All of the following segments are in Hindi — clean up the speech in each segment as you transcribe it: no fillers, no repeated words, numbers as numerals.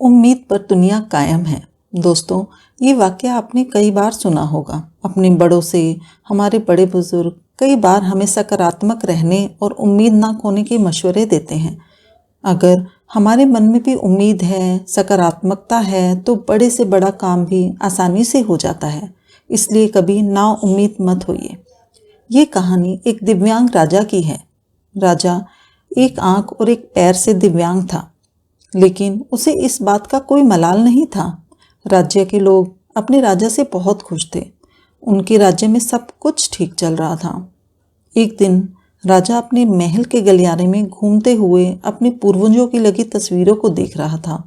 उम्मीद पर दुनिया कायम है। दोस्तों, ये वाक़या आपने कई बार सुना होगा अपने बड़ों से। हमारे बड़े बुजुर्ग कई बार हमें सकारात्मक रहने और उम्मीद ना खोने के मशवरे देते हैं। अगर हमारे मन में भी उम्मीद है, सकारात्मकता है, तो बड़े से बड़ा काम भी आसानी से हो जाता है। इसलिए कभी ना उम्मीद मत होइए। ये कहानी एक दिव्यांग राजा की है। राजा एक आंख और एक पैर से दिव्यांग था, लेकिन उसे इस बात का कोई मलाल नहीं था। राज्य के लोग अपने राजा से बहुत खुश थे। उनके राज्य में सब कुछ ठीक चल रहा था। एक दिन राजा अपने महल के गलियारे में घूमते हुए अपने पूर्वजों की लगी तस्वीरों को देख रहा था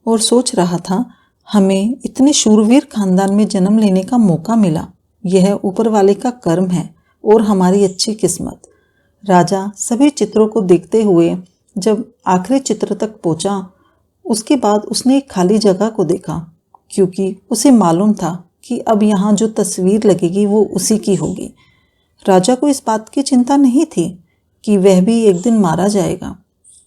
और सोच रहा था, हमें इतने शूरवीर खानदान में जन्म लेने का मौका मिला। यह ऊपर वाले का कर्म है और हमारी अच्छी किस्मत। राजा सभी चित्रों को देखते हुए जब आखिरी चित्र तक पहुंचा, उसके बाद उसने एक खाली जगह को देखा, क्योंकि उसे मालूम था कि अब यहाँ जो तस्वीर लगेगी वो उसी की होगी। राजा को इस बात की चिंता नहीं थी कि वह भी एक दिन मारा जाएगा।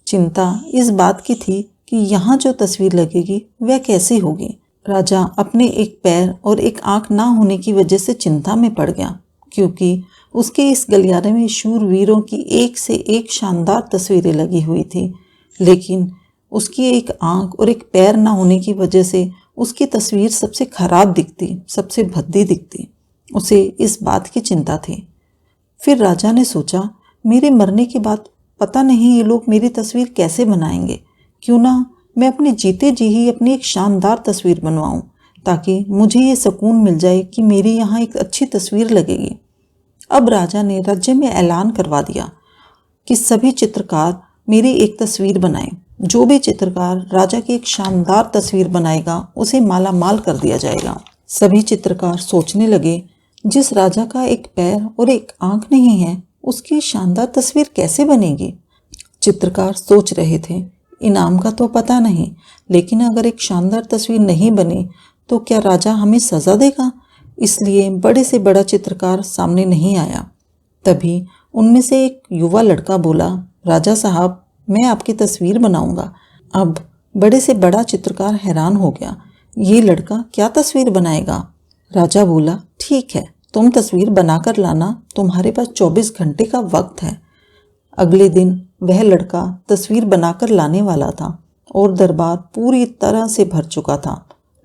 चिंता इस बात की थी कि यहाँ जो तस्वीर लगेगी वह कैसी होगी। राजा अपने एक पैर और एक आंख ना होने की वजह से चिंता में पड़ गया, क्योंकि उसके इस गलियारे में शूरवीरों की एक से एक शानदार तस्वीरें लगी हुई थी। लेकिन उसकी एक आंख और एक पैर ना होने की वजह से उसकी तस्वीर सबसे खराब दिखती, सबसे भद्दी दिखती। उसे इस बात की चिंता थी। फिर राजा ने सोचा, मेरे मरने के बाद पता नहीं ये लोग मेरी तस्वीर कैसे बनाएंगे। क्यों ना मैं अपने जीते जी ही अपनी एक शानदार तस्वीर बनवाऊं, ताकि मुझे ये सुकून मिल जाए कि मेरी यहाँ एक अच्छी तस्वीर लगेगी। अब राजा ने राज्य में ऐलान करवा दिया कि सभी चित्रकार मेरी एक तस्वीर बनाएं। जो भी चित्रकार राजा की एक शानदार तस्वीर बनाएगा उसे माला माल कर दिया जाएगा। सभी चित्रकार सोचने लगे, जिस राजा का एक पैर और एक आंख नहीं है, उसकी शानदार तस्वीर कैसे बनेगी। चित्रकार सोच रहे थे, इनाम का तो पता नहीं, लेकिन अगर एक शानदार तस्वीर नहीं बनी तो क्या राजा हमें सजा देगा। इसलिए बड़े से बड़ा चित्रकार सामने नहीं आया। तभी उनमें से एक युवा लड़का बोला, राजा साहब, मैं आपकी तस्वीर बनाऊंगा। अब बड़े से बड़ा चित्रकार हैरान हो गया, ये लड़का क्या तस्वीर बनाएगा। राजा बोला, ठीक है, तुम तस्वीर बनाकर लाना, तुम्हारे पास 24 घंटे का वक्त है। अगले दिन वह लड़का तस्वीर बनाकर लाने वाला था और दरबार पूरी तरह से भर चुका था।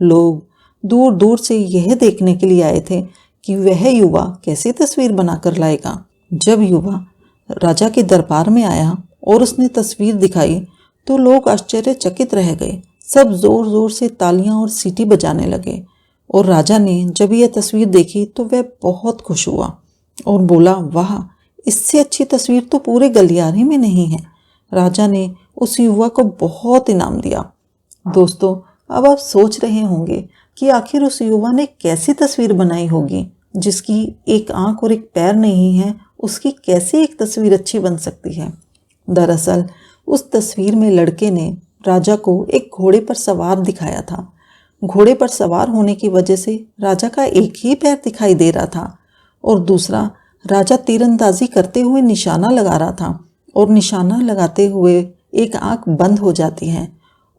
लोग दूर दूर से यह देखने के लिए आए थे कि वह युवा कैसी तस्वीर बनाकर लाएगा। जब युवा राजा के दरबार में आया और उसने तस्वीर दिखाई तो लोग आश्चर्यचकित रह गए। सब जोर जोर से तालियां और सीटी बजाने लगे और राजा ने जब यह तस्वीर देखी तो वह बहुत खुश हुआ और बोला, वाह, इससे अच्छी तस्वीर तो पूरे गलियारे में नहीं है। राजा ने उस युवा को बहुत इनाम दिया। दोस्तों, अब आप सोच रहे होंगे कि आखिर उस युवा ने कैसी तस्वीर बनाई होगी। जिसकी एक आंख और एक पैर नहीं है, उसकी कैसे एक तस्वीर अच्छी बन सकती है। दरअसल उस तस्वीर में लड़के ने राजा को एक घोड़े पर सवार दिखाया था। घोड़े पर सवार होने की वजह से राजा का एक ही पैर दिखाई दे रहा था और दूसरा राजा तीरंदाजी करते हुए निशाना लगा रहा था और निशाना लगाते हुए एक आंख बंद हो जाती है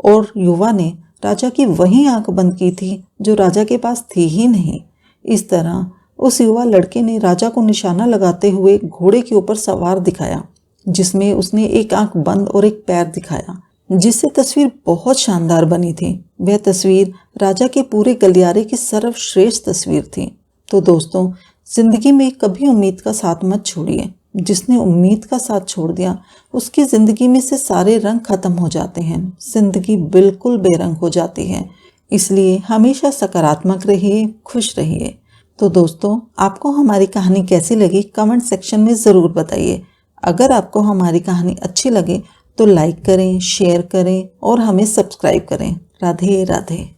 और युवा ने राजा की वही आंख बंद की थी जो राजा के पास थी ही नहीं। इस तरह उस युवा लड़के ने राजा को निशाना लगाते हुए घोड़े के ऊपर सवार दिखाया, जिसमें उसने एक आंख बंद और एक पैर दिखाया, जिससे तस्वीर बहुत शानदार बनी थी। वह तस्वीर राजा के पूरे गलियारे की सर्वश्रेष्ठ तस्वीर थी। तो दोस्तों, जिंदगी में कभी उम्मीद का साथ मत छोड़िए। जिसने उम्मीद का साथ छोड़ दिया, उसकी जिंदगी में से सारे रंग खत्म हो जाते हैं। जिंदगी बिल्कुल बेरंग हो जाती है। इसलिए हमेशा सकारात्मक रहिए, खुश रहिए। तो दोस्तों, आपको हमारी कहानी कैसी लगी कमेंट सेक्शन में ज़रूर बताइए। अगर आपको हमारी कहानी अच्छी लगे तो लाइक करें, शेयर करें और हमें सब्सक्राइब करें। राधे राधे।